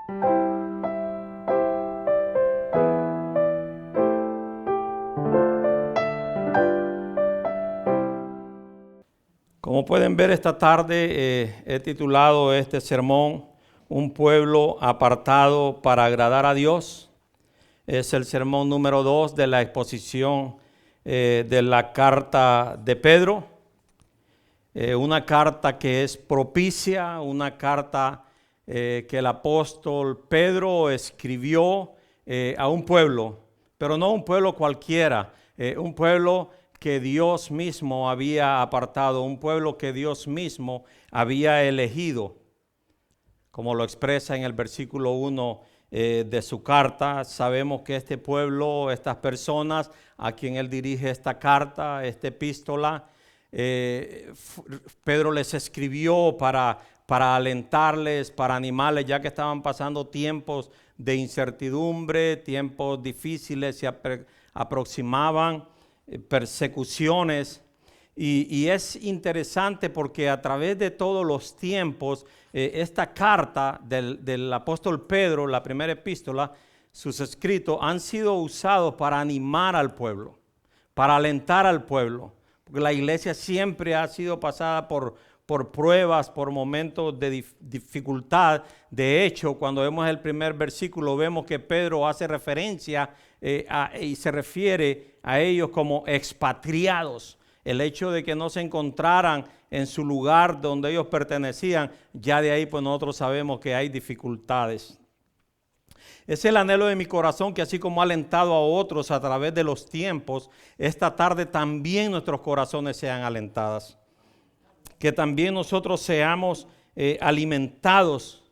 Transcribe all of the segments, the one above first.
Como pueden ver esta tarde, he titulado este sermón Un pueblo apartado para agradar a Dios. Es el sermón número 2 de la exposición de la carta de Pedro. Una carta que es propicia, una carta que el apóstol Pedro escribió a un pueblo, pero no un pueblo cualquiera, un pueblo que Dios mismo había apartado, un pueblo que Dios mismo había elegido, como lo expresa en el versículo 1 de su carta. Sabemos que este pueblo, estas personas a quien él dirige esta carta, esta epístola, Pedro les escribió para alentarles, para animarles, ya que estaban pasando tiempos de incertidumbre, tiempos difíciles, se aproximaban persecuciones. Y es interesante porque a través de todos los tiempos, esta carta del apóstol Pedro, la primera epístola, sus escritos han sido usados para animar al pueblo, para alentar al pueblo. Porque la iglesia siempre ha sido pasada por pruebas, por momentos de dificultad. De hecho, cuando vemos el primer versículo, vemos que Pedro hace referencia y se refiere a ellos como expatriados. El hecho de que no se encontraran en su lugar donde ellos pertenecían, ya de ahí pues nosotros sabemos que hay dificultades. Es el anhelo de mi corazón que así como ha alentado a otros a través de los tiempos, esta tarde también nuestros corazones sean alentados. Que también nosotros seamos alimentados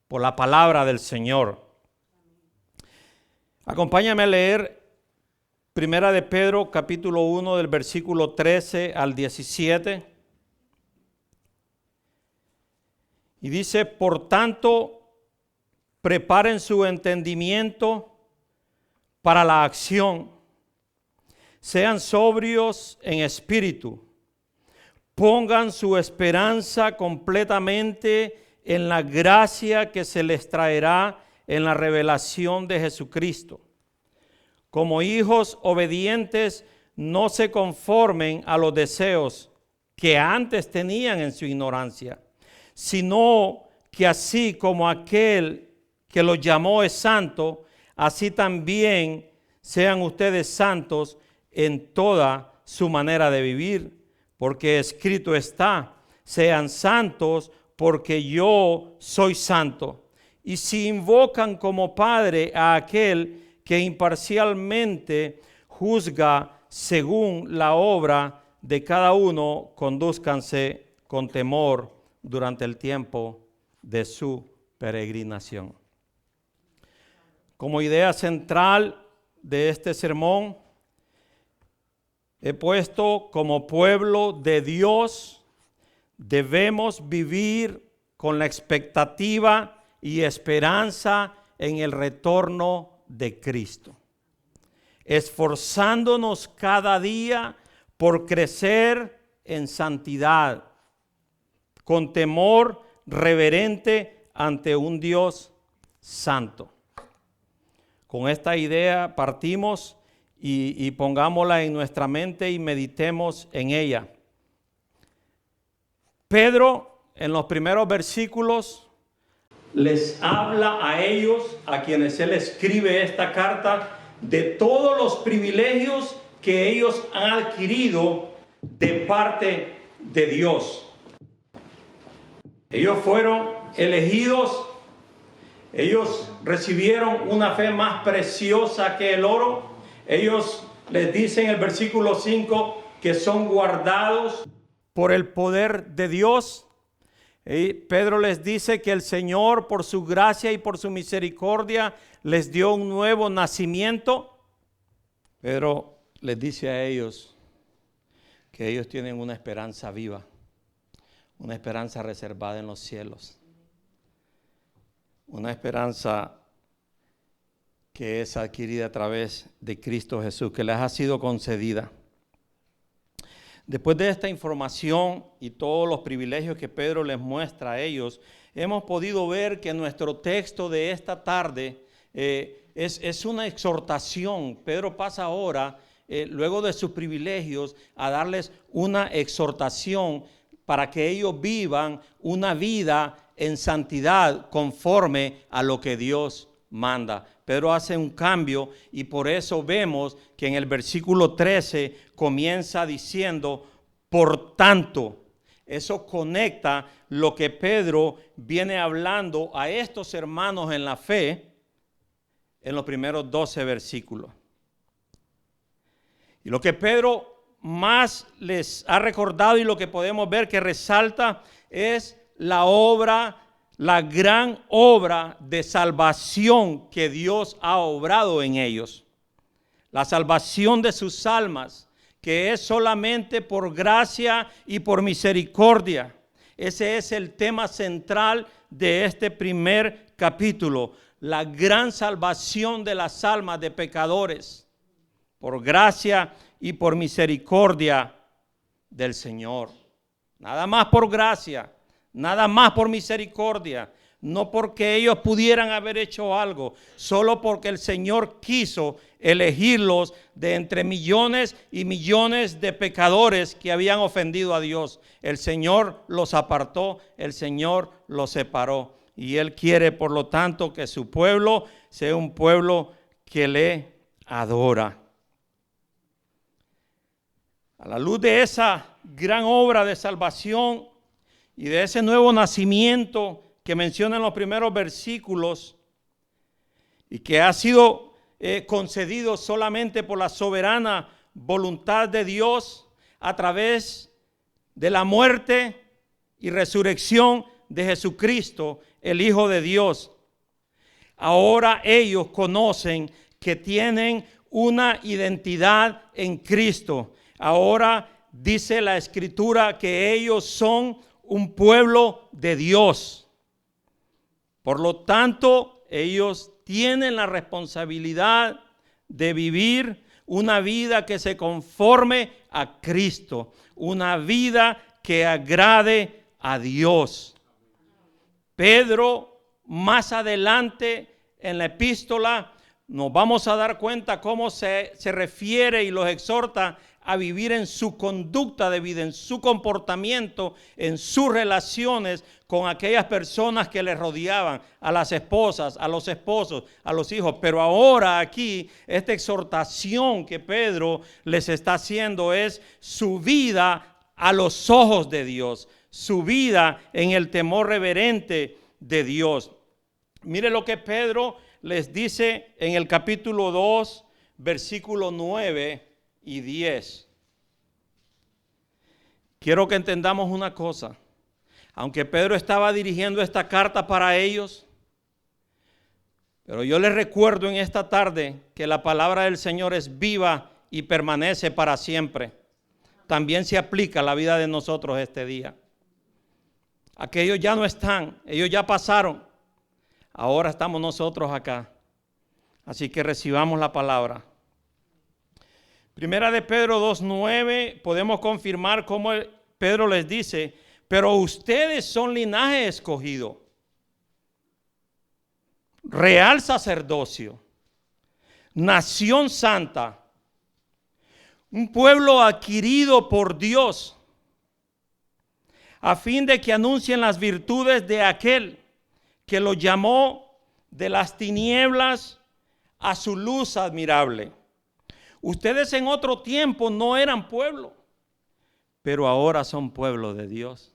por la palabra del Señor. Acompáñame a leer Primera de Pedro, capítulo 1, del versículo 13 al 17. Y dice: por tanto, preparen su entendimiento para la acción. Sean sobrios en espíritu. Pongan su esperanza completamente en la gracia que se les traerá en la revelación de Jesucristo. Como hijos obedientes, no se conformen a los deseos que antes tenían en su ignorancia, sino que así como aquel que los llamó es santo, así también sean ustedes santos en toda su manera de vivir. Porque escrito está: sean santos porque yo soy santo. Y si invocan como Padre a aquel que imparcialmente juzga según la obra de cada uno, condúzcanse con temor durante el tiempo de su peregrinación. Como idea central de este sermón, he puesto: como pueblo de Dios, debemos vivir con la expectativa y esperanza en el retorno de Cristo, esforzándonos cada día por crecer en santidad, con temor reverente ante un Dios santo. Con esta idea partimos y pongámosla en nuestra mente y meditemos en ella. Pedro, en los primeros versículos, les habla a ellos, a quienes él escribe esta carta, de todos los privilegios que ellos han adquirido de parte de Dios. Ellos fueron elegidos, ellos recibieron una fe más preciosa que el oro. Ellos les dicen en el versículo 5 que son guardados por el poder de Dios. Y Pedro les dice que el Señor, por su gracia y por su misericordia, les dio un nuevo nacimiento. Pedro les dice a ellos que ellos tienen una esperanza viva, una esperanza reservada en los cielos, una esperanza que es adquirida a través de Cristo Jesús, que les ha sido concedida. Después de esta información y todos los privilegios que Pedro les muestra a ellos, hemos podido ver que nuestro texto de esta tarde es una exhortación. Pedro pasa ahora, luego de sus privilegios, a darles una exhortación para que ellos vivan una vida en santidad conforme a lo que Dios manda. Pedro hace un cambio y por eso vemos que en el versículo 13 comienza diciendo, por tanto. Eso conecta lo que Pedro viene hablando a estos hermanos en la fe en los primeros 12 versículos. Y lo que Pedro más les ha recordado y lo que podemos ver que resalta es la gran obra de salvación que Dios ha obrado en ellos. La salvación de sus almas, que es solamente por gracia y por misericordia. Ese es el tema central de este primer capítulo. La gran salvación de las almas de pecadores. Por gracia y por misericordia del Señor. Nada más por gracia, nada más por misericordia. No porque ellos pudieran haber hecho algo, solo porque el Señor quiso elegirlos de entre millones y millones de pecadores que habían ofendido a Dios. El Señor los apartó, el Señor los separó. Y Él quiere, por lo tanto, que su pueblo sea un pueblo que le adora. A la luz de esa gran obra de salvación y de ese nuevo nacimiento que menciona en los primeros versículos y que ha sido concedido solamente por la soberana voluntad de Dios a través de la muerte y resurrección de Jesucristo, el Hijo de Dios. Ahora ellos conocen que tienen una identidad en Cristo. Ahora dice la Escritura que ellos son un pueblo de Dios. Por lo tanto, ellos tienen la responsabilidad de vivir una vida que se conforme a Cristo, una vida que agrade a Dios. Pedro, más adelante en la epístola, nos vamos a dar cuenta cómo se refiere y los exhorta a vivir en su conducta de vida, en su comportamiento, en sus relaciones con aquellas personas que les rodeaban, a las esposas, a los esposos, a los hijos. Pero ahora aquí, esta exhortación que Pedro les está haciendo es su vida a los ojos de Dios, su vida en el temor reverente de Dios. Mire lo que Pedro les dice en el capítulo 2, versículo 9 y 10. Quiero que entendamos una cosa. Aunque Pedro estaba dirigiendo esta carta para ellos, pero yo les recuerdo en esta tarde que la palabra del Señor es viva y permanece para siempre. También se aplica a la vida de nosotros este día. Aquellos ya no están, ellos ya pasaron. Ahora estamos nosotros acá. Así que recibamos la palabra. Primera de Pedro 2:9, podemos confirmar cómo Pedro les dice, pero ustedes son linaje escogido, real sacerdocio, nación santa, un pueblo adquirido por Dios, a fin de que anuncien las virtudes de aquel que los llamó de las tinieblas a su luz admirable. Ustedes en otro tiempo no eran pueblo, pero ahora son pueblo de Dios.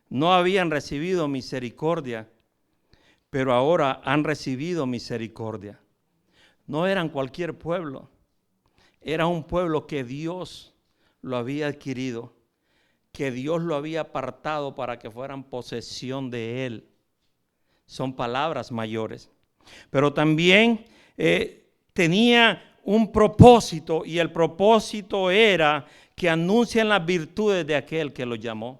No habían recibido misericordia, pero ahora han recibido misericordia. No eran cualquier pueblo, era un pueblo que Dios lo había adquirido, que Dios lo había apartado para que fueran posesión de Él. Son palabras mayores, pero también tenía un propósito, y el propósito era que anuncien las virtudes de aquel que los llamó,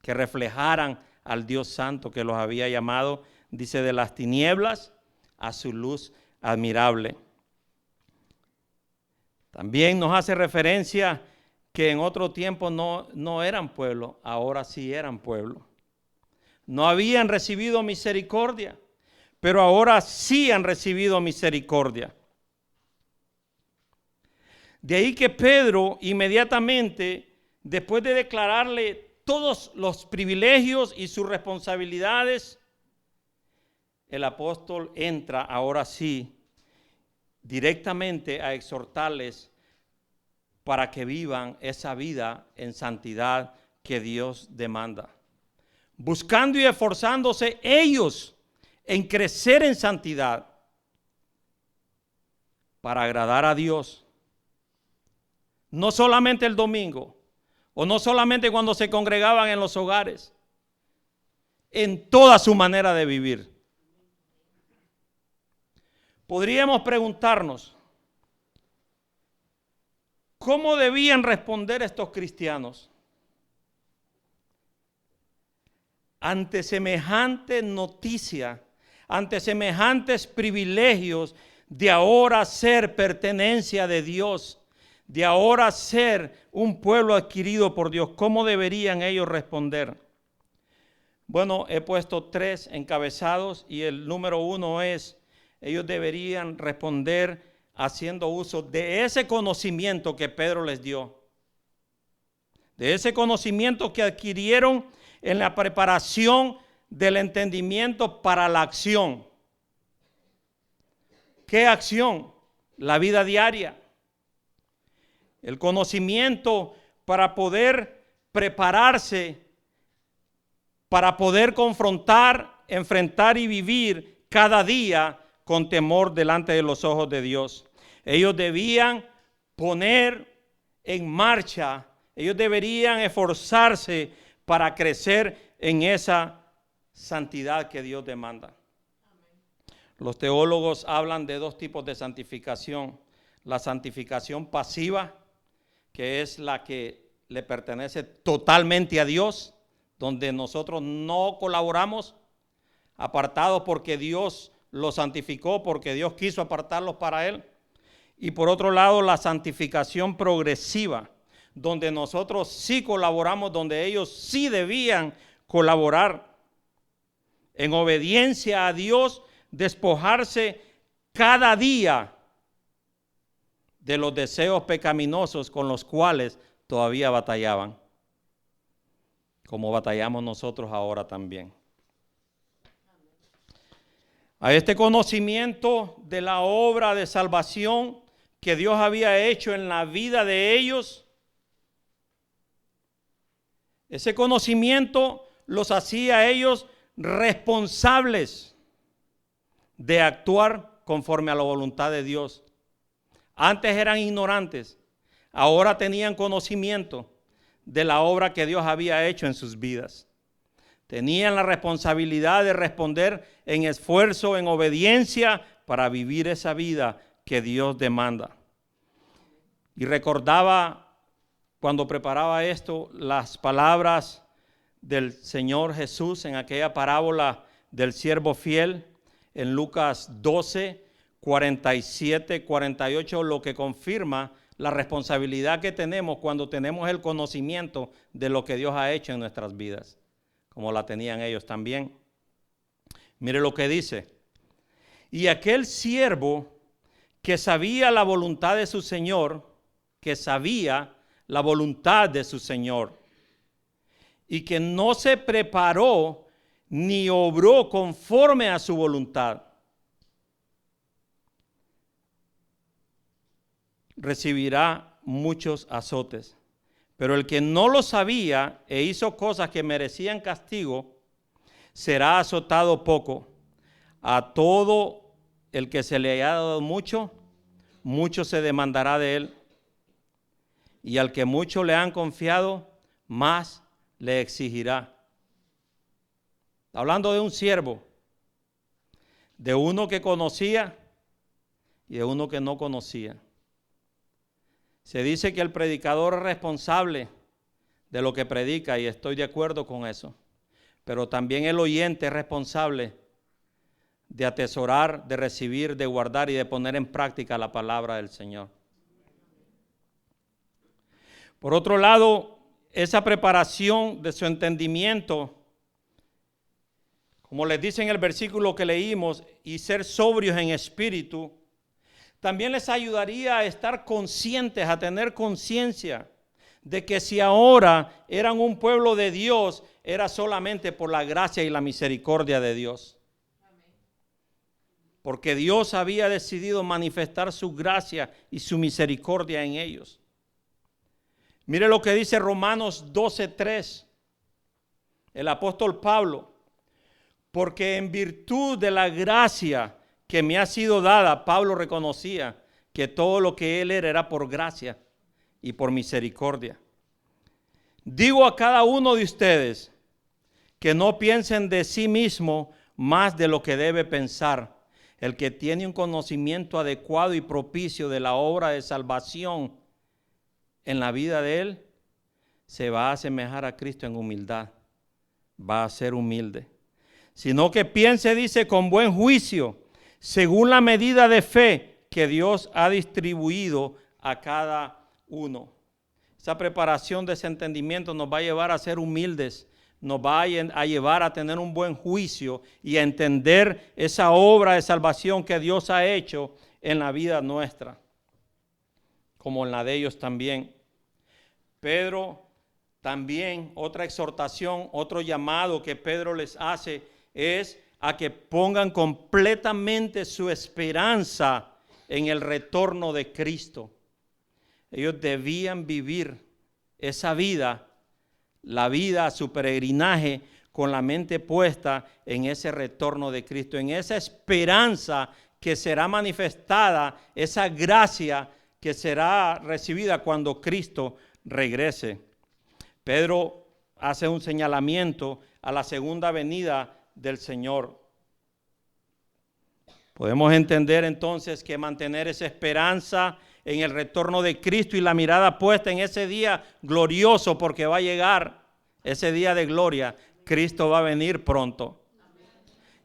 que reflejaran al Dios Santo que los había llamado, dice, de las tinieblas a su luz admirable. También nos hace referencia que en otro tiempo no eran pueblo, ahora sí eran pueblo. no habían recibido misericordia, pero ahora sí han recibido misericordia. De ahí que Pedro inmediatamente, después de declararle todos los privilegios y sus responsabilidades, el apóstol entra ahora sí directamente a exhortarles para que vivan esa vida en santidad que Dios demanda, buscando y esforzándose ellos en crecer en santidad para agradar a Dios. No solamente el domingo, o no solamente cuando se congregaban en los hogares, en toda su manera de vivir. Podríamos preguntarnos, ¿cómo debían responder estos cristianos ante semejante noticia, ante semejantes privilegios de ahora ser pertenencia de Dios, de ahora ser un pueblo adquirido por Dios? ¿Cómo deberían ellos responder? Bueno, he puesto 3 encabezados y el número 1 es: ellos deberían responder haciendo uso de ese conocimiento que Pedro les dio, de ese conocimiento que adquirieron en la preparación del entendimiento para la acción. ¿Qué acción? La vida diaria. El conocimiento para poder prepararse, para poder confrontar, enfrentar y vivir cada día con temor delante de los ojos de Dios. Ellos debían poner en marcha, ellos deberían esforzarse para crecer en esa santidad que Dios demanda. Los teólogos hablan de 2 tipos de santificación: la santificación pasiva, que es la que le pertenece totalmente a Dios, donde nosotros no colaboramos, apartados porque Dios los santificó, porque Dios quiso apartarlos para Él. Y por otro lado, la santificación progresiva, donde nosotros sí colaboramos, donde ellos sí debían colaborar en obediencia a Dios, despojarse cada día de los deseos pecaminosos con los cuales todavía batallaban, como batallamos nosotros ahora también. A este conocimiento de la obra de salvación que Dios había hecho en la vida de ellos, ese conocimiento los hacía a ellos responsables de actuar conforme a la voluntad de Dios. Antes eran ignorantes, ahora tenían conocimiento de la obra que Dios había hecho en sus vidas. Tenían la responsabilidad de responder en esfuerzo, en obediencia, para vivir esa vida que Dios demanda. Y recordaba, cuando preparaba esto, las palabras del Señor Jesús en aquella parábola del siervo fiel en Lucas 12, 47, 48, lo que confirma la responsabilidad que tenemos cuando tenemos el conocimiento de lo que Dios ha hecho en nuestras vidas, como la tenían ellos también. Mire lo que dice: y aquel siervo que sabía la voluntad de su Señor, que sabía la voluntad de su Señor, y que no se preparó ni obró conforme a su voluntad, recibirá muchos azotes. Pero el que no lo sabía e hizo cosas que merecían castigo, será azotado poco. A todo el que se le haya dado mucho, mucho se demandará de él. Y al que mucho le han confiado, más le exigirá. Hablando de un siervo, de uno que conocía y de uno que no conocía. Se dice que el predicador es responsable de lo que predica, y estoy de acuerdo con eso. Pero también el oyente es responsable de atesorar, de recibir, de guardar y de poner en práctica la palabra del Señor. Por otro lado, esa preparación de su entendimiento como les dice en el versículo que leímos, y ser sobrios en espíritu, también les ayudaría a estar conscientes, a tener conciencia de que si ahora eran un pueblo de Dios, era solamente por la gracia y la misericordia de Dios. Porque Dios había decidido manifestar su gracia y su misericordia en ellos. Mire lo que dice Romanos 12:3. El apóstol Pablo: porque en virtud de la gracia que me ha sido dada, Pablo reconocía que todo lo que él era por gracia y por misericordia. Digo a cada uno de ustedes que no piensen de sí mismo más de lo que debe pensar. El que tiene un conocimiento adecuado y propicio de la obra de salvación en la vida de él, se va a asemejar a Cristo en humildad. Va a ser humilde. Sino que piense, dice, con buen juicio, según la medida de fe que Dios ha distribuido a cada uno. Esa preparación de ese entendimiento nos va a llevar a ser humildes, nos va a llevar a tener un buen juicio y a entender esa obra de salvación que Dios ha hecho en la vida nuestra, como en la de ellos también. Pedro también, otra exhortación, otro llamado que Pedro les hace es a que pongan completamente su esperanza en el retorno de Cristo. Ellos debían vivir esa vida, la vida, su peregrinaje, con la mente puesta en ese retorno de Cristo, en esa esperanza que será manifestada, esa gracia que será recibida cuando Cristo regrese. Pedro hace un señalamiento a la segunda venida del Señor. Podemos entender entonces que mantener esa esperanza en el retorno de Cristo y la mirada puesta en ese día glorioso, porque va a llegar ese día de gloria. Cristo va a venir pronto.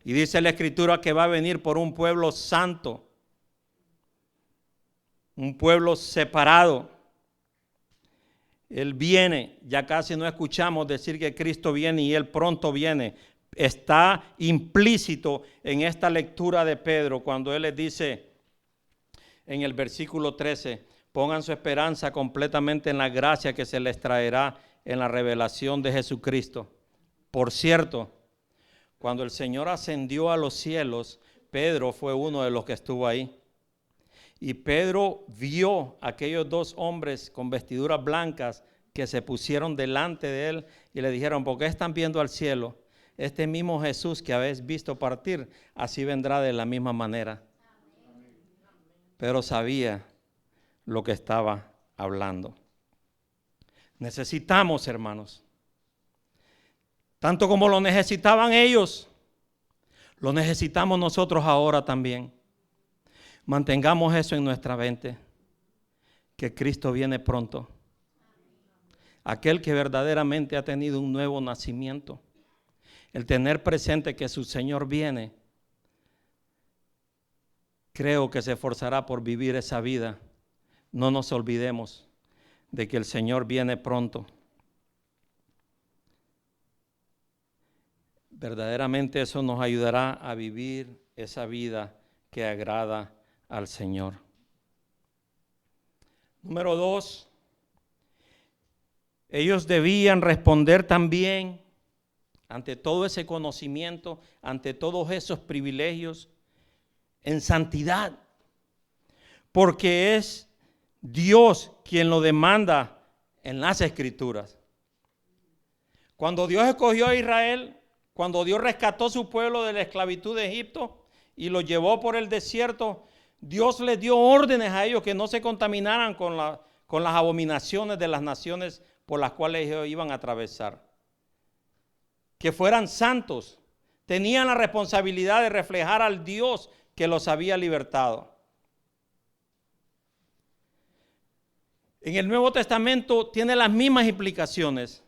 Y dice la Escritura que va a venir por un pueblo santo, un pueblo separado. Él viene, ya casi no escuchamos decir que Cristo viene y Él pronto viene. Está implícito en esta lectura de Pedro cuando Él les dice en el versículo 13, pongan su esperanza completamente en la gracia que se les traerá en la revelación de Jesucristo. Por cierto, cuando el Señor ascendió a los cielos, Pedro fue uno de los que estuvo ahí. Y Pedro vio a aquellos dos hombres con vestiduras blancas que se pusieron delante de él y le dijeron, ¿por qué están viendo al cielo? Este mismo Jesús que habéis visto partir, así vendrá de la misma manera. Pedro sabía lo que estaba hablando. Necesitamos, hermanos, tanto como lo necesitaban ellos, lo necesitamos nosotros ahora también. Mantengamos eso en nuestra mente, que Cristo viene pronto. Aquel que verdaderamente ha tenido un nuevo nacimiento, el tener presente que su Señor viene, creo que se esforzará por vivir esa vida. No nos olvidemos de que el Señor viene pronto. Verdaderamente eso nos ayudará a vivir esa vida que agrada al Señor. Número 2, ellos debían responder también ante todo ese conocimiento, ante todos esos privilegios, en santidad, porque es Dios quien lo demanda en las Escrituras. Cuando Dios escogió a Israel, cuando Dios rescató su pueblo de la esclavitud de Egipto y lo llevó por el desierto, Dios les dio órdenes a ellos que no se contaminaran con las abominaciones de las naciones por las cuales ellos iban a atravesar. Que fueran santos. Tenían la responsabilidad de reflejar al Dios que los había libertado. En el Nuevo Testamento tiene las mismas implicaciones.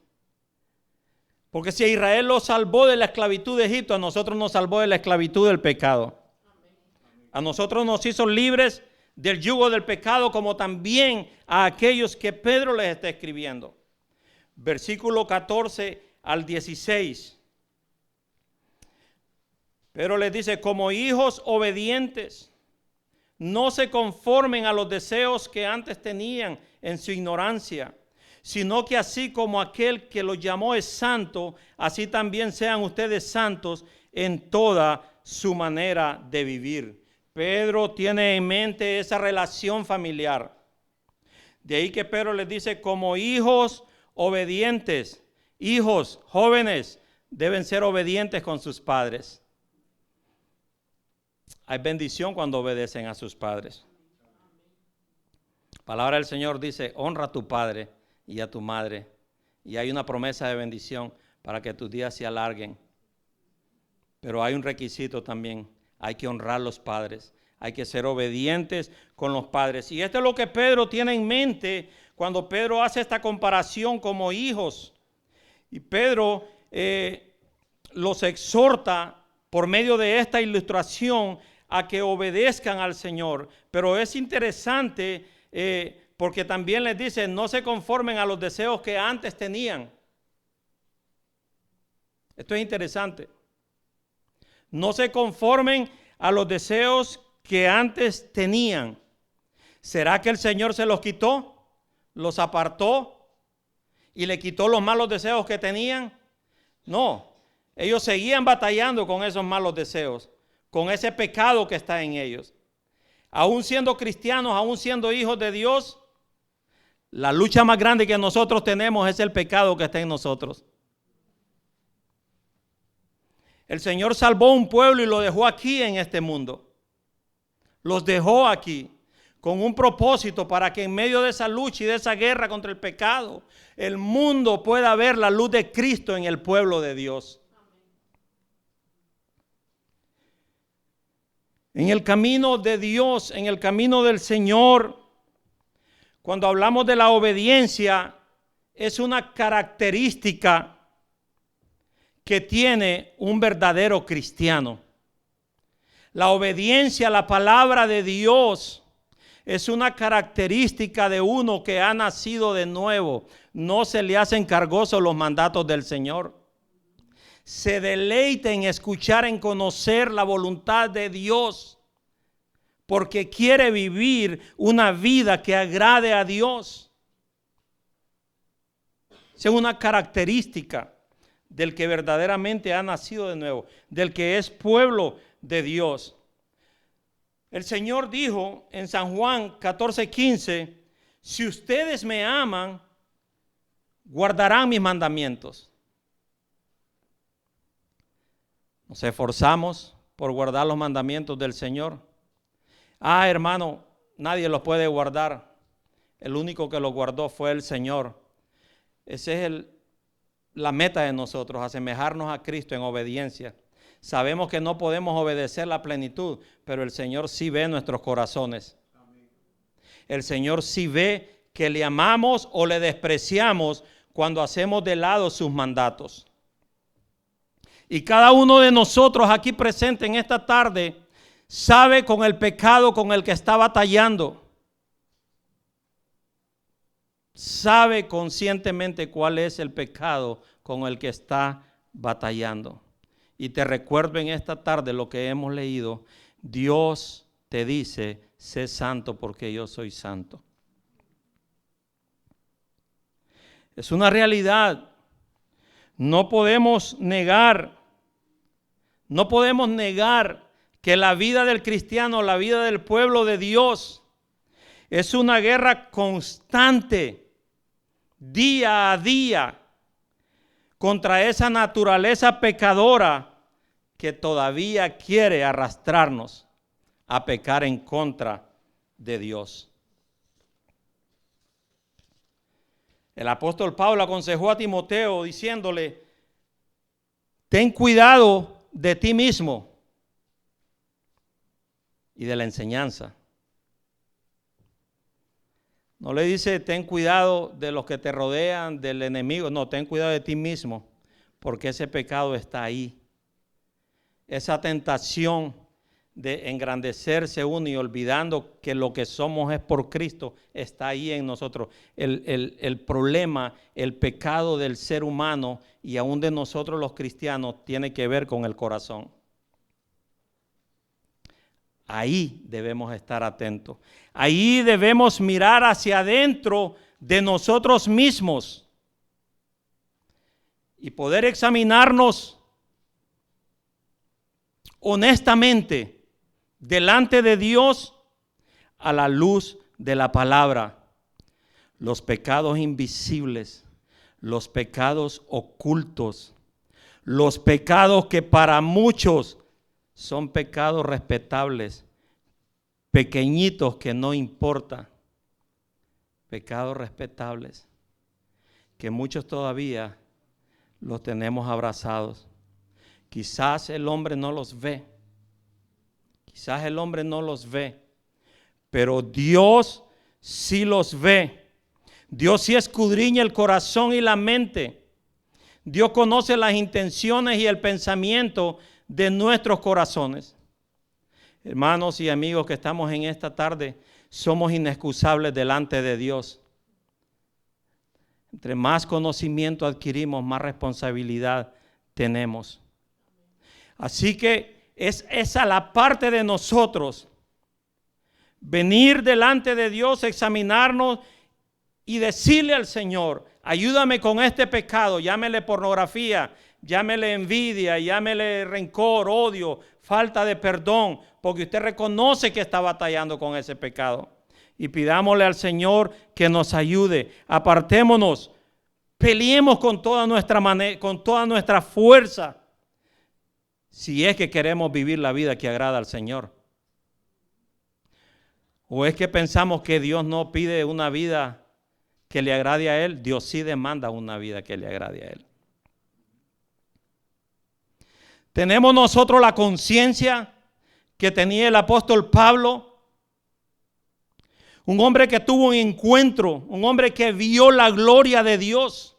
Porque si a Israel lo salvó de la esclavitud de Egipto, a nosotros nos salvó de la esclavitud del pecado. A nosotros nos hizo libres del yugo del pecado, como también a aquellos que Pedro les está escribiendo. Versículo 14 al 16. Pero les dice, como hijos obedientes, no se conformen a los deseos que antes tenían en su ignorancia, sino que así como aquel que los llamó es santo, así también sean ustedes santos en toda su manera de vivir. Pedro tiene en mente esa relación familiar. De ahí que Pedro les dice, como hijos obedientes, hijos jóvenes deben ser obedientes con sus padres. Hay bendición cuando obedecen a sus padres. La palabra del Señor dice, honra a tu padre y a tu madre. Y hay una promesa de bendición para que tus días se alarguen. Pero hay un requisito también. Hay que honrar a los padres. Hay que ser obedientes con los padres. Y esto es lo que Pedro tiene en mente cuando Pedro hace esta comparación como hijos. Y Pedro los exhorta por medio de esta ilustración a que obedezcan al Señor. Pero es interesante porque también les dice, no se conformen a los deseos que antes tenían. Esto es interesante. No se conformen a los deseos que antes tenían. ¿Será que el Señor se los quitó? ¿Los apartó? ¿Y le quitó los malos deseos que tenían? No. Ellos seguían batallando con esos malos deseos, con ese pecado que está en ellos. Aún siendo cristianos, aún siendo hijos de Dios, la lucha más grande que nosotros tenemos es el pecado que está en nosotros. El Señor salvó un pueblo y lo dejó aquí en este mundo. Los dejó aquí con un propósito para que en medio de esa lucha y de esa guerra contra el pecado, el mundo pueda ver la luz de Cristo en el pueblo de Dios. En el camino de Dios, en el camino del Señor, cuando hablamos de la obediencia, es una característica que tiene un verdadero cristiano. La obediencia a la palabra de Dios es una característica de uno que ha nacido de nuevo. No se le hacen cargosos los mandatos del Señor. Se deleita en escuchar, en conocer la voluntad de Dios, porque quiere vivir una vida que agrade a Dios. Esa es una característica del que verdaderamente ha nacido de nuevo, del que es pueblo de Dios. El Señor dijo en San Juan 14:15, si ustedes me aman, guardarán mis mandamientos. Nos esforzamos por guardar los mandamientos del Señor. Hermano, nadie los puede guardar. El único que los guardó fue el Señor. Esa es la meta de nosotros, asemejarnos a Cristo en obediencia. Sabemos que no podemos obedecer la plenitud, pero el Señor sí ve nuestros corazones. El Señor sí ve que le amamos o le despreciamos cuando hacemos de lado sus mandatos. Y cada uno de nosotros aquí presente en esta tarde sabe con el pecado con el que está batallando. Sabe conscientemente cuál es el pecado con el que está batallando. Y te recuerdo en esta tarde lo que hemos leído. Dios te dice, sé santo porque yo soy santo. Es una realidad. No podemos negar que la vida del cristiano, la vida del pueblo de Dios, es una guerra constante, día a día, contra esa naturaleza pecadora que todavía quiere arrastrarnos a pecar en contra de Dios. El apóstol Pablo aconsejó a Timoteo diciéndole, ten cuidado de ti mismo y de la enseñanza. No le dice, ten cuidado de los que te rodean, del enemigo. No, ten cuidado de ti mismo, porque ese pecado está ahí. Esa tentación de engrandecerse uno y olvidando que lo que somos es por Cristo, está ahí en nosotros. El problema, el pecado del ser humano y aún de nosotros los cristianos tiene que ver con el corazón. Ahí debemos estar atentos. Ahí debemos mirar hacia adentro de nosotros mismos y poder examinarnos honestamente delante de Dios a la luz de la palabra. Los pecados invisibles, los pecados ocultos, los pecados que para muchos son pecados respetables, pequeñitos que no importa, pecados respetables que muchos todavía los tenemos abrazados. Quizás el hombre no los ve, pero Dios sí los ve. Dios sí escudriña el corazón y la mente. Dios conoce las intenciones y el pensamiento de nuestros corazones. Hermanos y amigos que estamos en esta tarde, somos inexcusables delante de Dios. Entre más conocimiento adquirimos, más responsabilidad tenemos. Así que es esa la parte de nosotros. Venir delante de Dios, examinarnos y decirle al Señor, ayúdame con este pecado, llámele pornografía, llámele envidia, llámele rencor, odio, falta de perdón, porque usted reconoce que está batallando con ese pecado. Y pidámosle al Señor que nos ayude. Apartémonos, peleemos con toda nuestra fuerza, si es que queremos vivir la vida que agrada al Señor. ¿O es que pensamos que Dios no pide una vida que le agrade a Él? Dios sí demanda una vida que le agrade a Él. Tenemos nosotros la conciencia que tenía el apóstol Pablo, un hombre que tuvo un encuentro, un hombre que vio la gloria de Dios,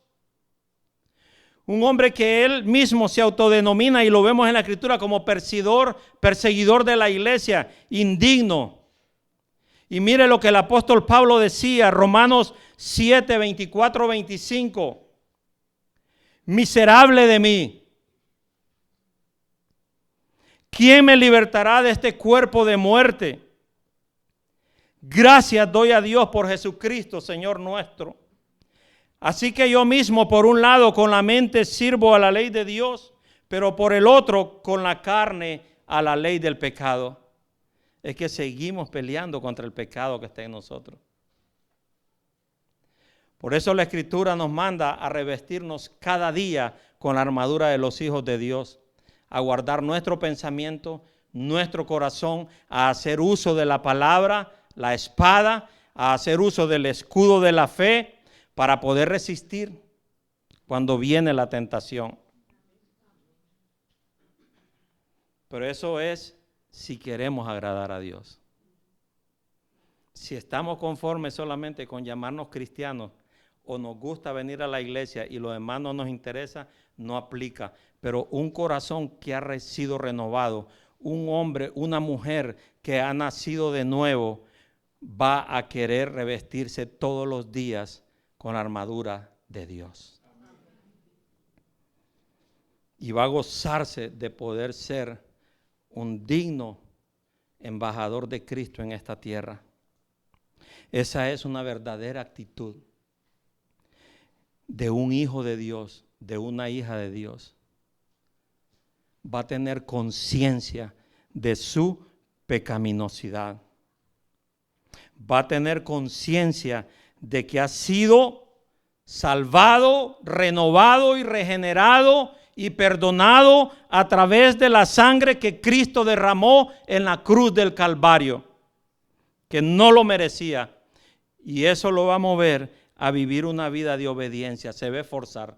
un hombre que él mismo se autodenomina, y lo vemos en la Escritura, como perseguidor de la iglesia, indigno. Y mire lo que el apóstol Pablo decía, Romanos 7, 24, 25. Miserable de mí, ¿quién me libertará de este cuerpo de muerte? Gracias doy a Dios por Jesucristo, Señor nuestro. Así que yo mismo, por un lado, con la mente sirvo a la ley de Dios, pero por el otro, con la carne, a la ley del pecado. Es que seguimos peleando contra el pecado que está en nosotros. Por eso la Escritura nos manda a revestirnos cada día con la armadura de los hijos de Dios, a guardar nuestro pensamiento, nuestro corazón, a hacer uso de la palabra, la espada, a hacer uso del escudo de la fe para poder resistir cuando viene la tentación. Pero eso es si queremos agradar a Dios. Si estamos conformes solamente con llamarnos cristianos o nos gusta venir a la iglesia y lo demás no nos interesa, no aplica. Pero un corazón que ha sido renovado, un hombre, una mujer que ha nacido de nuevo, va a querer revestirse todos los días con la armadura de Dios. Y va a gozarse de poder ser un digno embajador de Cristo en esta tierra. Esa es una verdadera actitud de un hijo de Dios, de una hija de Dios. Va a tener conciencia de su pecaminosidad. Va a tener conciencia de que ha sido salvado, renovado y regenerado y perdonado a través de la sangre que Cristo derramó en la cruz del Calvario, que no lo merecía. Y eso lo va a mover a vivir una vida de obediencia. Se va a esforzar.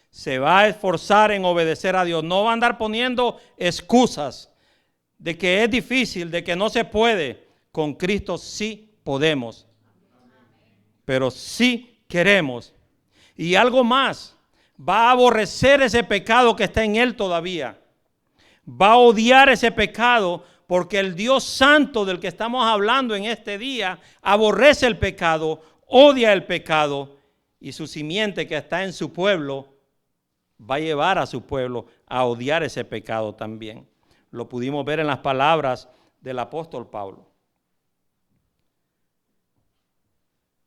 Se va a esforzar en obedecer a Dios. No va a andar poniendo excusas de que es difícil, de que no se puede. Con Cristo sí podemos. Pero sí queremos. Y algo más. Va a aborrecer ese pecado que está en él todavía. Va a odiar ese pecado porque el Dios santo del que estamos hablando en este día aborrece el pecado, odia el pecado, y su simiente que está en su pueblo va a llevar a su pueblo a odiar ese pecado también. Lo pudimos ver en las palabras del apóstol Pablo.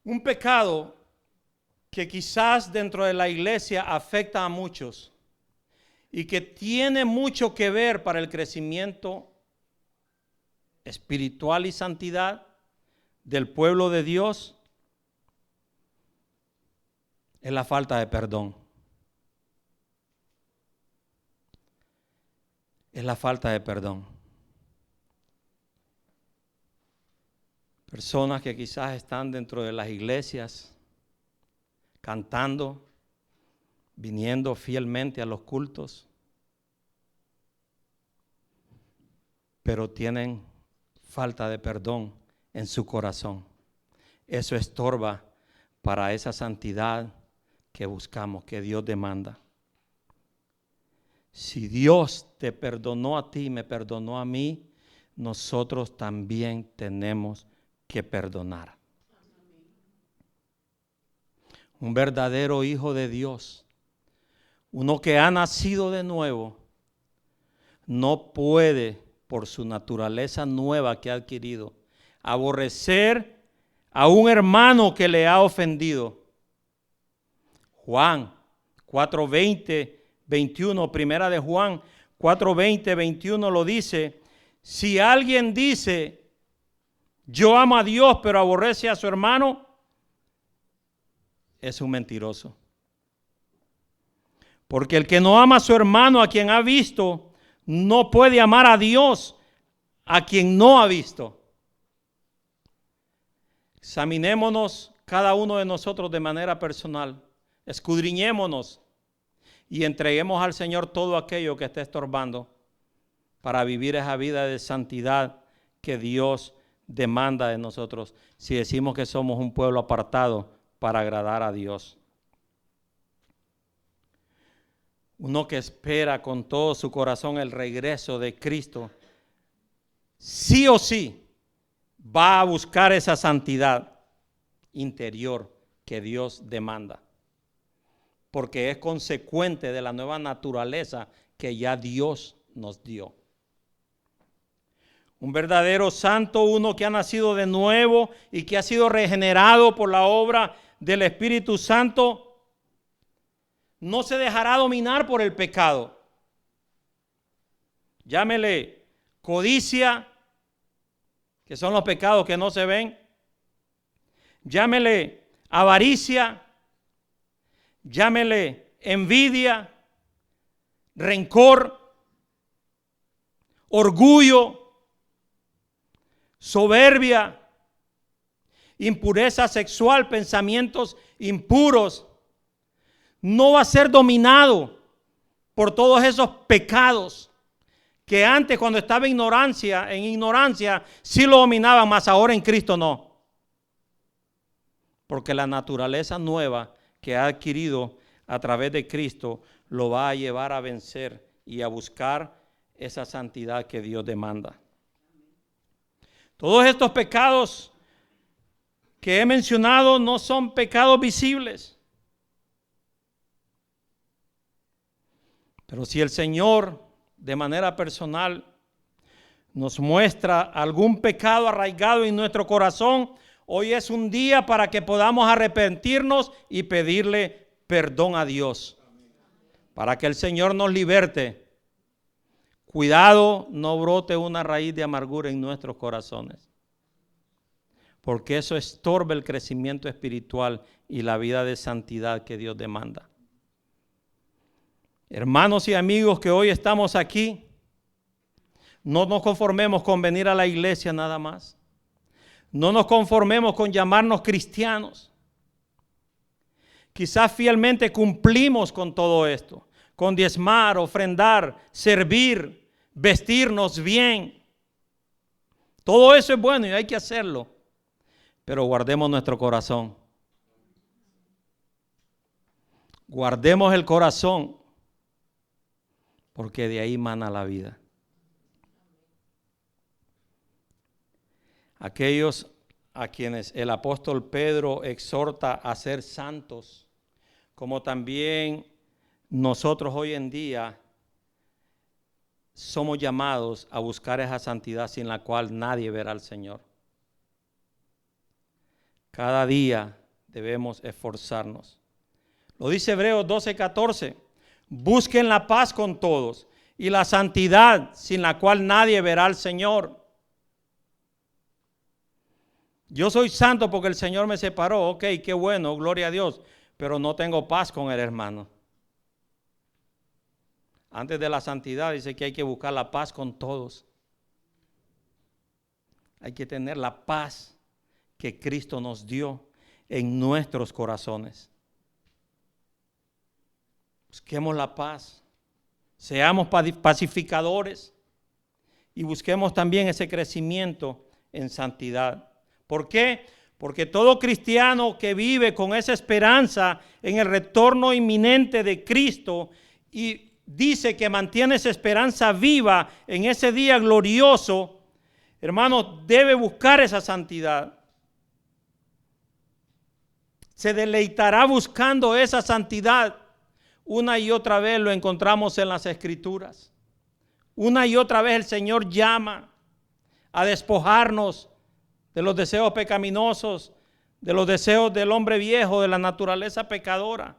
Un pecado que quizás dentro de la iglesia afecta a muchos y que tiene mucho que ver para el crecimiento espiritual y santidad del pueblo de Dios, es la falta de perdón. Es la falta de perdón. Personas que quizás están dentro de las iglesias, cantando, viniendo fielmente a los cultos, pero tienen falta de perdón en su corazón. Eso estorba para esa santidad que buscamos, que Dios demanda. Si Dios te perdonó a ti, me perdonó a mí, nosotros también tenemos que perdonar. Un verdadero hijo de Dios, uno que ha nacido de nuevo, no puede, por su naturaleza nueva que ha adquirido, aborrecer a un hermano que le ha ofendido. Juan 4:20, 21, primera de Juan 4:20, 21 lo dice: si alguien dice, yo amo a Dios, pero aborrece a su hermano, es un mentiroso. Porque el que no ama a su hermano, a quien ha visto, no puede amar a Dios, a quien no ha visto. Examinémonos cada uno de nosotros de manera personal. Escudriñémonos y entreguemos al Señor todo aquello que esté estorbando para vivir esa vida de santidad que Dios demanda de nosotros, si decimos que somos un pueblo apartado para agradar a Dios. Uno que espera con todo su corazón el regreso de Cristo, sí o sí va a buscar esa santidad interior que Dios demanda, porque es consecuente de la nueva naturaleza que ya Dios nos dio. Un verdadero santo, uno que ha nacido de nuevo y que ha sido regenerado por la obra del Espíritu Santo, no se dejará dominar por el pecado. Llámele codicia, que son los pecados que no se ven. Llámele avaricia, llámele envidia, rencor, orgullo, soberbia, impureza sexual, pensamientos impuros. No va a ser dominado por todos esos pecados que antes, cuando estaba en ignorancia, sí lo dominaban, mas ahora en Cristo no. Porque la naturaleza nueva que ha adquirido a través de Cristo lo va a llevar a vencer y a buscar esa santidad que Dios demanda. Todos estos pecados que he mencionado no son pecados visibles. Pero si el Señor de manera personal nos muestra algún pecado arraigado en nuestro corazón, hoy es un día para que podamos arrepentirnos y pedirle perdón a Dios, para que el Señor nos liberte. Cuidado, no brote una raíz de amargura en nuestros corazones, porque eso estorba el crecimiento espiritual y la vida de santidad que Dios demanda. Hermanos y amigos que hoy estamos aquí, no nos conformemos con venir a la iglesia nada más. No nos conformemos con llamarnos cristianos. Quizás fielmente cumplimos con todo esto, con diezmar, ofrendar, servir, vestirnos bien. Todo eso es bueno y hay que hacerlo, pero guardemos nuestro corazón. Guardemos el corazón, porque de ahí mana la vida. Aquellos a quienes el apóstol Pedro exhorta a ser santos, como también nosotros hoy en día somos llamados a buscar esa santidad sin la cual nadie verá al Señor. Cada día debemos esforzarnos. Lo dice Hebreos 12:14. Busquen la paz con todos y la santidad sin la cual nadie verá al Señor. Yo soy santo porque el Señor me separó. Ok, qué bueno, gloria a Dios. Pero no tengo paz con el hermano. Antes de la santidad dice que hay que buscar la paz con todos. Hay que tener la paz que Cristo nos dio en nuestros corazones. Busquemos la paz. Seamos pacificadores y busquemos también ese crecimiento en santidad. ¿Por qué? Porque todo cristiano que vive con esa esperanza en el retorno inminente de Cristo y dice que mantiene esa esperanza viva en ese día glorioso, hermano, debe buscar esa santidad. Se deleitará buscando esa santidad. Una y otra vez lo encontramos en las Escrituras. Una y otra vez el Señor llama a despojarnos de los deseos pecaminosos, de los deseos del hombre viejo, de la naturaleza pecadora.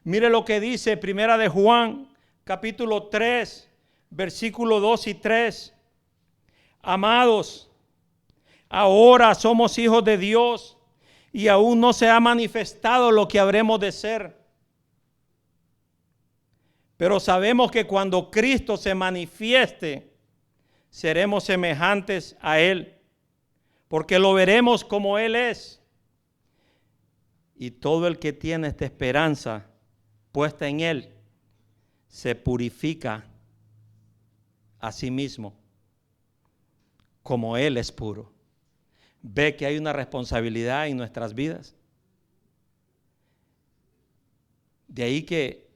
Mire lo que dice Primera de Juan, capítulo 3, versículo 2 y 3. Amados, ahora somos hijos de Dios y aún no se ha manifestado lo que habremos de ser. Pero sabemos que cuando Cristo se manifieste, seremos semejantes a Él, porque lo veremos como Él es. Y todo el que tiene esta esperanza puesta en Él, se purifica a sí mismo, como Él es puro. Ve que hay una responsabilidad en nuestras vidas. De ahí que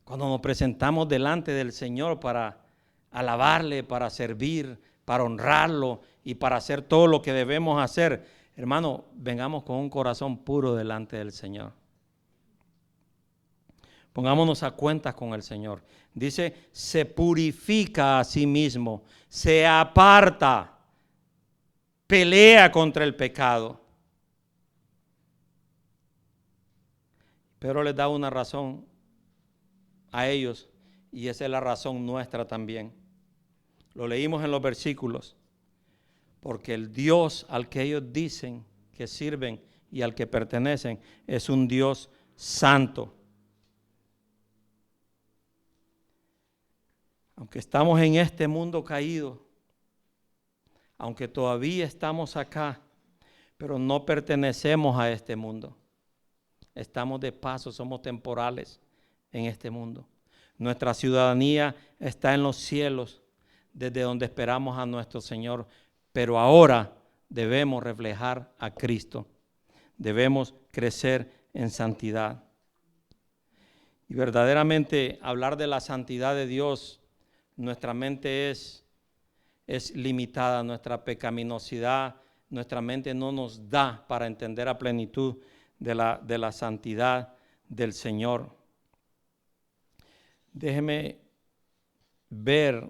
cuando nos presentamos delante del Señor para alabarle, para servir, para honrarlo y para hacer todo lo que debemos hacer, hermano, vengamos con un corazón puro delante del Señor. Pongámonos a cuentas con el Señor. Dice, se purifica a sí mismo, se aparta, pelea contra el pecado. Pero les da una razón a ellos, y esa es la razón nuestra también. Lo leímos en los versículos. Porque el Dios al que ellos dicen que sirven y al que pertenecen es un Dios santo. Aunque estamos en este mundo caído, aunque todavía estamos acá, pero no pertenecemos a este mundo. Estamos de paso, somos temporales en este mundo. Nuestra ciudadanía está en los cielos, desde donde esperamos a nuestro Señor. Pero ahora debemos reflejar a Cristo. Debemos crecer en santidad. Y verdaderamente hablar de la santidad de Dios, nuestra mente es limitada, nuestra pecaminosidad, nuestra mente no nos da para entender a plenitud de la santidad del Señor. Déjeme ver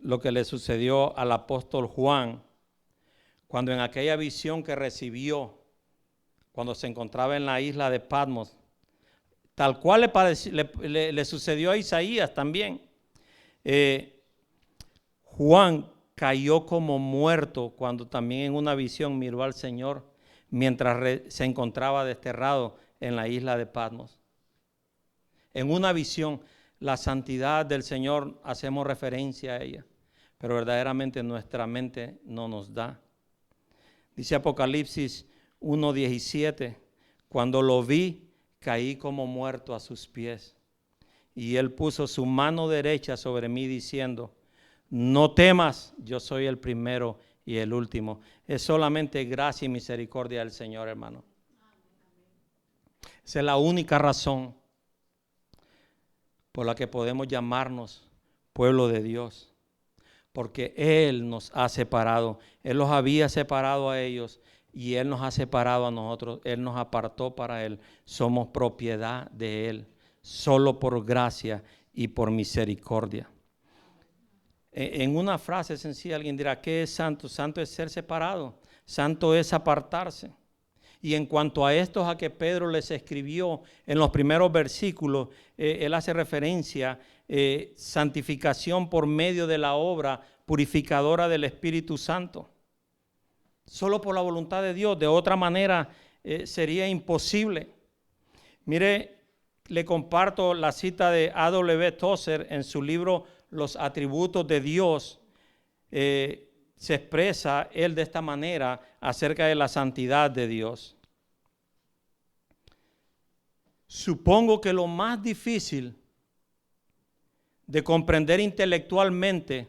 lo que le sucedió al apóstol Juan cuando en aquella visión que recibió, cuando se encontraba en la isla de Patmos, tal cual le sucedió a Isaías también. Juan cayó como muerto cuando también en una visión miró al Señor mientras se encontraba desterrado en la isla de Patmos. En una visión, la santidad del Señor, hacemos referencia a ella, pero verdaderamente nuestra mente no nos da. Dice Apocalipsis 1:17, cuando lo vi, caí como muerto a sus pies. Y él puso su mano derecha sobre mí diciendo, no temas, yo soy el primero y el último. Es solamente gracia y misericordia del Señor, hermano. Esa es la única razón por la que podemos llamarnos pueblo de Dios. Porque Él nos ha separado. Él los había separado a ellos y Él nos ha separado a nosotros. Él nos apartó para Él. Somos propiedad de Él, solo por gracia y por misericordia. En una frase sencilla alguien dirá, ¿qué es santo? Santo es ser separado, santo es apartarse. Y en cuanto a estos a que Pedro les escribió en los primeros versículos, él hace referencia, santificación por medio de la obra purificadora del Espíritu Santo. Solo por la voluntad de Dios, de otra manera sería imposible. Mire, le comparto la cita de A.W. Tozer en su libro Los atributos de Dios. Se expresa él de esta manera acerca de la santidad de Dios. Supongo que lo más difícil de comprender intelectualmente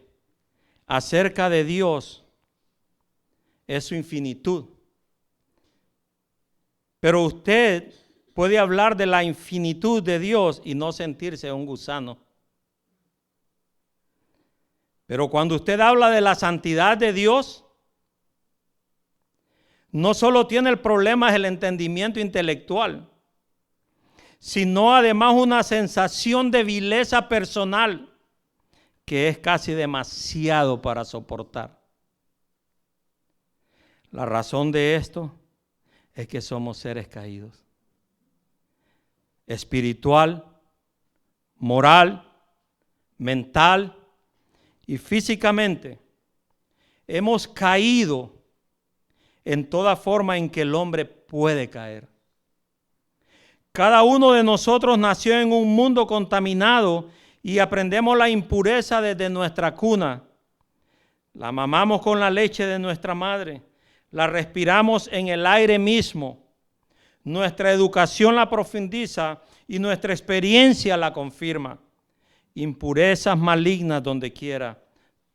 acerca de Dios es su infinitud. Pero usted puede hablar de la infinitud de Dios y no sentirse un gusano. Pero cuando usted habla de la santidad de Dios, no solo tiene el problema del entendimiento intelectual, sino además una sensación de vileza personal que es casi demasiado para soportar. La razón de esto es que somos seres caídos. Espiritual, moral, mental y físicamente hemos caído en toda forma en que el hombre puede caer. Cada uno de nosotros nació en un mundo contaminado y aprendemos la impureza desde nuestra cuna. La mamamos con la leche de nuestra madre, la respiramos en el aire mismo. Nuestra educación la profundiza y nuestra experiencia la confirma. Impurezas malignas donde quiera.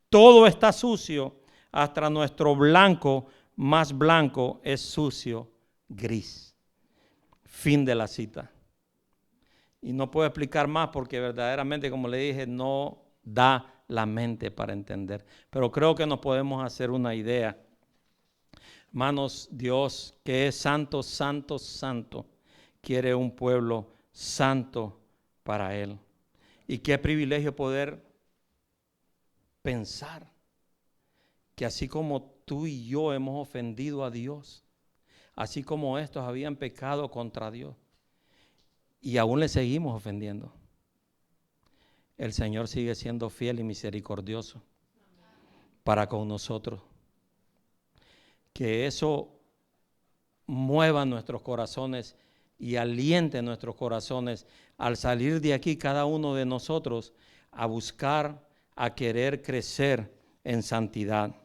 Todo está sucio, hasta nuestro blanco más blanco es sucio, gris. Fin de la cita. Y no puedo explicar más porque verdaderamente, como le dije, no da la mente para entender. Pero creo que nos podemos hacer una idea. Hermanos, Dios, que es santo, santo, santo, quiere un pueblo santo para Él. Y qué privilegio poder pensar que así como tú y yo hemos ofendido a Dios, así como estos habían pecado contra Dios y aún le seguimos ofendiendo, el Señor sigue siendo fiel y misericordioso para con nosotros. Que eso mueva nuestros corazones y aliente nuestros corazones al salir de aquí cada uno de nosotros a buscar, a querer crecer en santidad.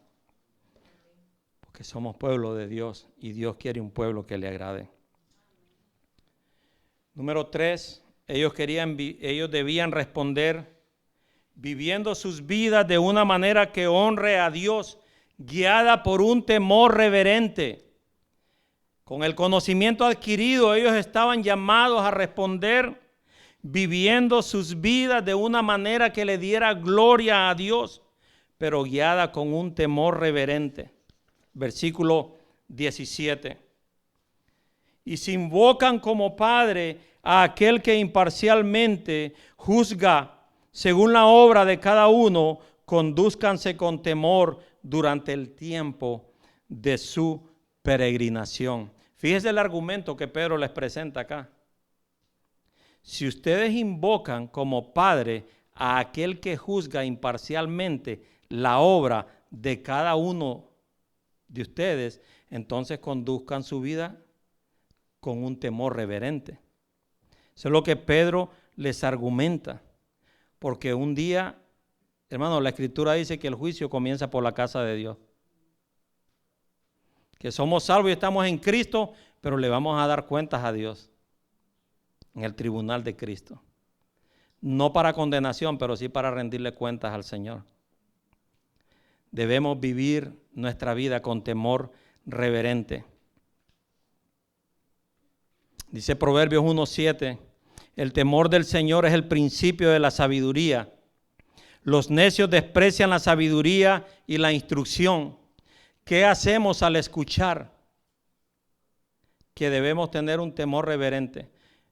Porque somos pueblo de Dios y Dios quiere un pueblo que le agrade. Número 3, ellos debían responder viviendo sus vidas de una manera que honre a Dios, guiada por un temor reverente. Con el conocimiento adquirido, ellos estaban llamados a responder viviendo sus vidas de una manera que le diera gloria a Dios, pero guiada con un temor reverente. Versículo 17. Y si invocan como Padre a aquel que imparcialmente juzga según la obra de cada uno, condúzcanse con temor durante el tiempo de su peregrinación. Fíjese el argumento que Pedro les presenta acá. Si ustedes invocan como Padre a aquel que juzga imparcialmente la obra de cada uno de ustedes, entonces conduzcan su vida con un temor reverente. Eso es lo que Pedro les argumenta. Porque un día, hermano, la Escritura dice que el juicio comienza por la casa de Dios. Que somos salvos y estamos en Cristo, pero le vamos a dar cuentas a Dios en el tribunal de Cristo. No para condenación, pero sí para rendirle cuentas al Señor. Debemos vivir nuestra vida con temor reverente. Dice Proverbios 1:7, el temor del Señor es el principio de la sabiduría. Los necios desprecian la sabiduría y la instrucción. ¿Qué hacemos al escuchar? Que debemos tener un temor reverente.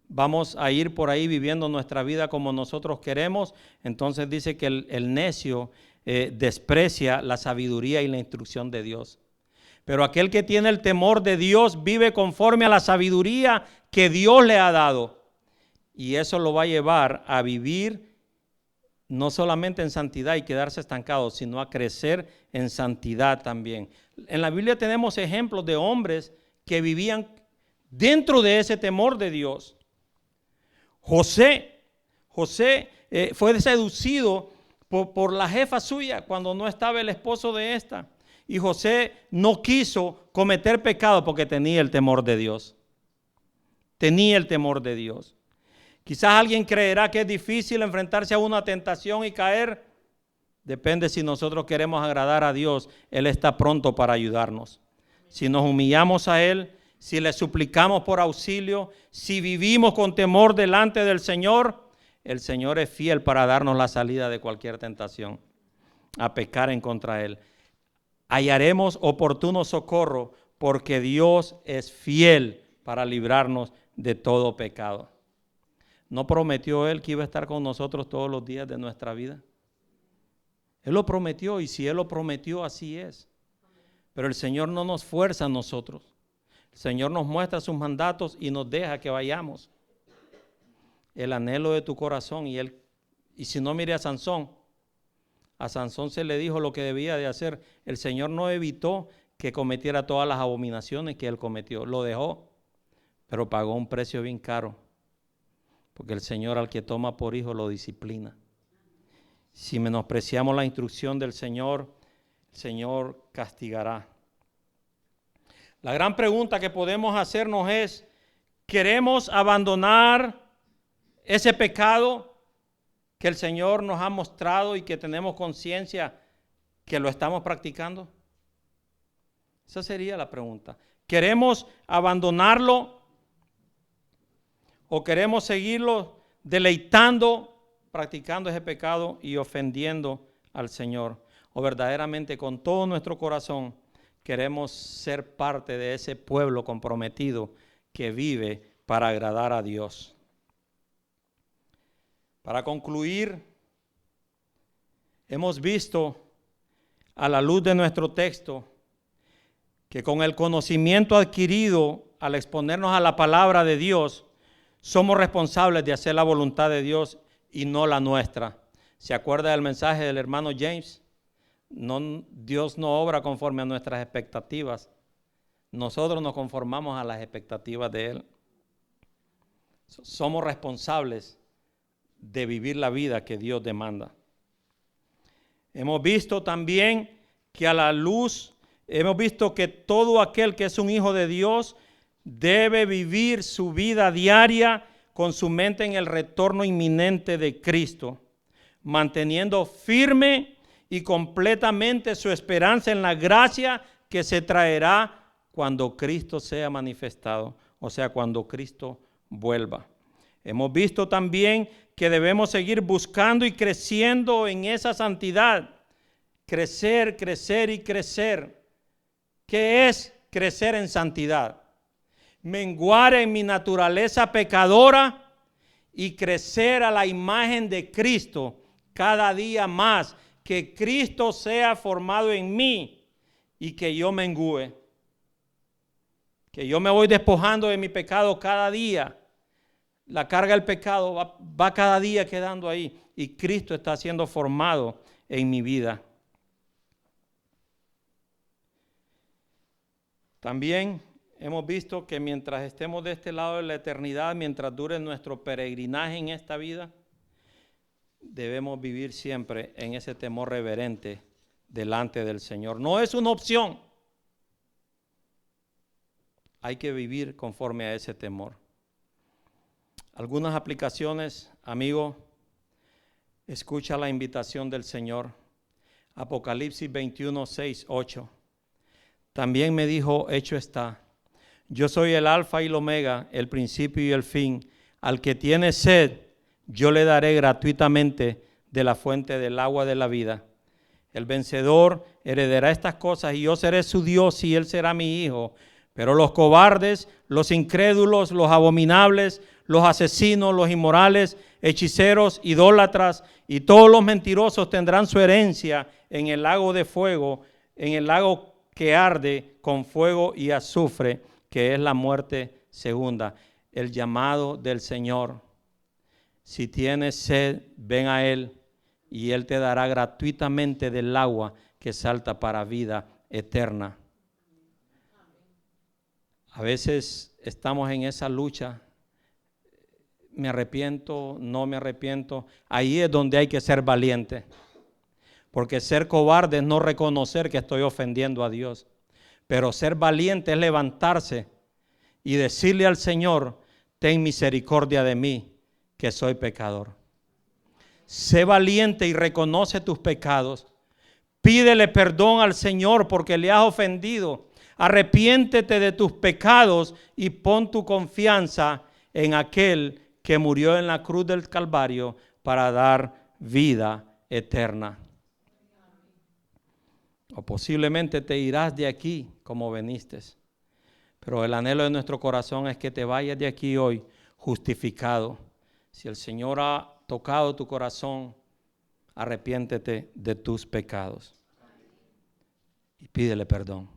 Vamos a ir por ahí viviendo nuestra vida como nosotros queremos. Entonces dice que el necio desprecia la sabiduría y la instrucción de Dios. Pero aquel que tiene el temor de Dios vive conforme a la sabiduría que Dios le ha dado. Y eso lo va a llevar a vivir no solamente en santidad y quedarse estancado, sino a crecer en santidad también. En la Biblia tenemos ejemplos de hombres que vivían dentro de ese temor de Dios. José fue seducido por la jefa suya cuando no estaba el esposo de esta. Y José no quiso cometer pecado porque tenía el temor de Dios. Tenía el temor de Dios. Quizás alguien creerá que es difícil enfrentarse a una tentación y caer. Depende si nosotros queremos agradar a Dios. Él está pronto para ayudarnos. Si nos humillamos a Él, si le suplicamos por auxilio, si vivimos con temor delante del Señor, el Señor es fiel para darnos la salida de cualquier tentación, a pecar en contra de Él. Hallaremos oportuno socorro porque Dios es fiel para librarnos de todo pecado. ¿No prometió Él que iba a estar con nosotros todos los días de nuestra vida? Él lo prometió, y si Él lo prometió, así es. Pero el Señor no nos fuerza a nosotros. El Señor nos muestra sus mandatos y nos deja que vayamos. El anhelo de tu corazón. Y si no, mire a Sansón se le dijo lo que debía de hacer. El Señor no evitó que cometiera todas las abominaciones que él cometió. Lo dejó, pero pagó un precio bien caro. Porque el Señor al que toma por hijo lo disciplina. Si menospreciamos la instrucción del Señor, el Señor castigará. La gran pregunta que podemos hacernos es, ¿queremos abandonar ese pecado que el Señor nos ha mostrado y que tenemos conciencia que lo estamos practicando? Esa sería la pregunta. ¿Queremos abandonarlo o queremos seguirlo deleitando, practicando ese pecado y ofendiendo al Señor? ¿O verdaderamente con todo nuestro corazón queremos ser parte de ese pueblo comprometido que vive para agradar a Dios? Para concluir, hemos visto a la luz de nuestro texto que con el conocimiento adquirido al exponernos a la palabra de Dios, somos responsables de hacer la voluntad de Dios y no la nuestra. ¿Se acuerda del mensaje del hermano James? Dios no obra conforme a nuestras expectativas. Nosotros nos conformamos a las expectativas de Él. Somos responsables de vivir la vida que Dios demanda. Hemos visto también que hemos visto que todo aquel que es un hijo de Dios debe vivir su vida diaria con su mente en el retorno inminente de Cristo, manteniendo firme y completamente su esperanza en la gracia que se traerá cuando Cristo sea manifestado, o sea, cuando Cristo vuelva. Hemos visto también que debemos seguir buscando y creciendo en esa santidad. Crecer, crecer y crecer. ¿Qué es crecer en santidad? Menguar en mi naturaleza pecadora y crecer a la imagen de Cristo cada día más. Que Cristo sea formado en mí y que yo mengüe. Que yo me voy despojando de mi pecado cada día. La carga del pecado va cada día quedando ahí y Cristo está siendo formado en mi vida. También hemos visto que mientras estemos de este lado de la eternidad, mientras dure nuestro peregrinaje en esta vida, debemos vivir siempre en ese temor reverente delante del Señor. No es una opción. Hay que vivir conforme a ese temor. Algunas aplicaciones, amigo, escucha la invitación del Señor. Apocalipsis 21, 6, 8. También me dijo, hecho está. Yo soy el alfa y el omega, el principio y el fin. Al que tiene sed, yo le daré gratuitamente de la fuente del agua de la vida. El vencedor heredará estas cosas y yo seré su Dios y él será mi hijo. Pero los cobardes, los incrédulos, los abominables, los asesinos, los inmorales, hechiceros, idólatras y todos los mentirosos tendrán su herencia en el lago de fuego, en el lago que arde con fuego y azufre, que es la muerte segunda. El llamado del Señor. Si tienes sed, ven a Él y Él te dará gratuitamente del agua que salta para vida eterna. A veces estamos en esa lucha. Me arrepiento, no me arrepiento. Ahí es donde hay que ser valiente. Porque ser cobarde es no reconocer que estoy ofendiendo a Dios. Pero ser valiente es levantarse y decirle al Señor, ten misericordia de mí, que soy pecador. Sé valiente y reconoce tus pecados. Pídele perdón al Señor porque le has ofendido. Arrepiéntete de tus pecados y pon tu confianza en aquel que murió en la cruz del Calvario para dar vida eterna. O posiblemente te irás de aquí como veniste. Pero el anhelo de nuestro corazón es que te vayas de aquí hoy justificado. Si el Señor ha tocado tu corazón, arrepiéntete de tus pecados y pídele perdón.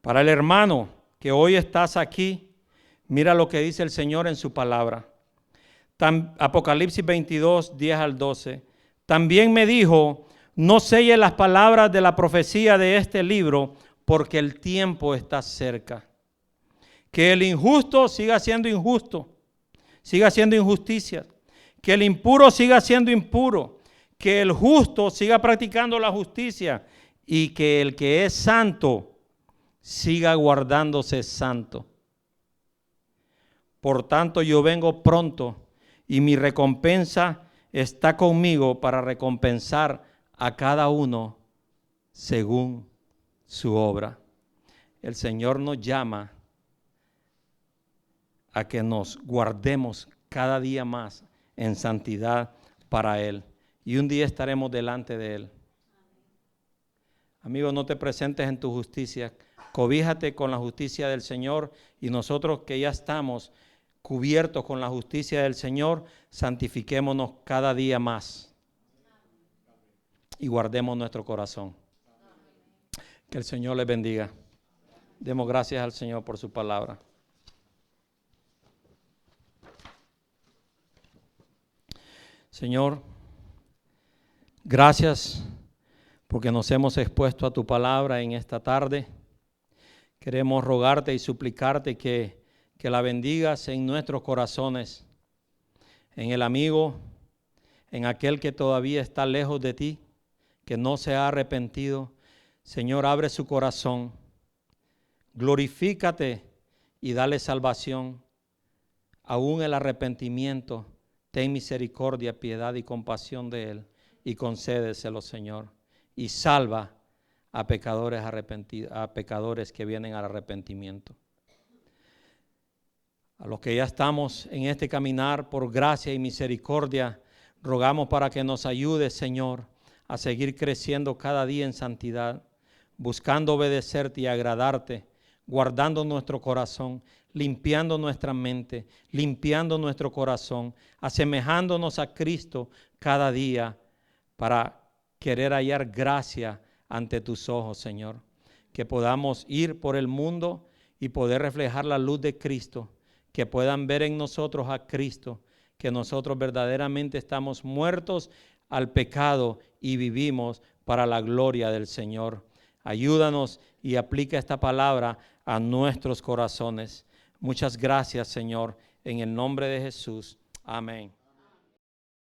Para el hermano que hoy estás aquí, mira lo que dice el Señor en su palabra. Apocalipsis 22, 10 al 12. También me dijo, no selles las palabras de la profecía de este libro, porque el tiempo está cerca. Que el injusto siga siendo injusto, siga haciendo injusticia. Que el impuro siga siendo impuro. Que el justo siga practicando la justicia. Y que el que es santo siga guardándose santo. Por tanto, yo vengo pronto y mi recompensa está conmigo para recompensar a cada uno según su obra. El Señor nos llama a que nos guardemos cada día más en santidad para Él. Y un día estaremos delante de Él. Amigo, no te presentes en tu justicia. Cobíjate con la justicia del Señor y nosotros que ya estamos cubiertos con la justicia del Señor, santifiquémonos cada día más y guardemos nuestro corazón. Que el Señor les bendiga. Demos gracias al Señor por su palabra. Señor, gracias porque nos hemos expuesto a tu palabra en esta tarde. Queremos rogarte y suplicarte que la bendigas en nuestros corazones, en el amigo, en aquel que todavía está lejos de ti, que no se ha arrepentido. Señor, abre su corazón, glorifícate y dale salvación. Aún el arrepentimiento, ten misericordia, piedad y compasión de él y concédeselo, Señor, y salva a pecadores arrepentidos, a pecadores que vienen al arrepentimiento. A los que ya estamos en este caminar por gracia y misericordia, rogamos para que nos ayudes, Señor, a seguir creciendo cada día en santidad, buscando obedecerte y agradarte, guardando nuestro corazón, limpiando nuestra mente, limpiando nuestro corazón, asemejándonos a Cristo cada día para querer hallar gracia ante tus ojos, Señor. Que podamos ir por el mundo y poder reflejar la luz de Cristo, que puedan ver en nosotros a Cristo, que nosotros verdaderamente estamos muertos al pecado y vivimos para la gloria del Señor. Ayúdanos y aplica esta palabra a nuestros corazones. Muchas gracias, Señor, en el nombre de Jesús. Amén.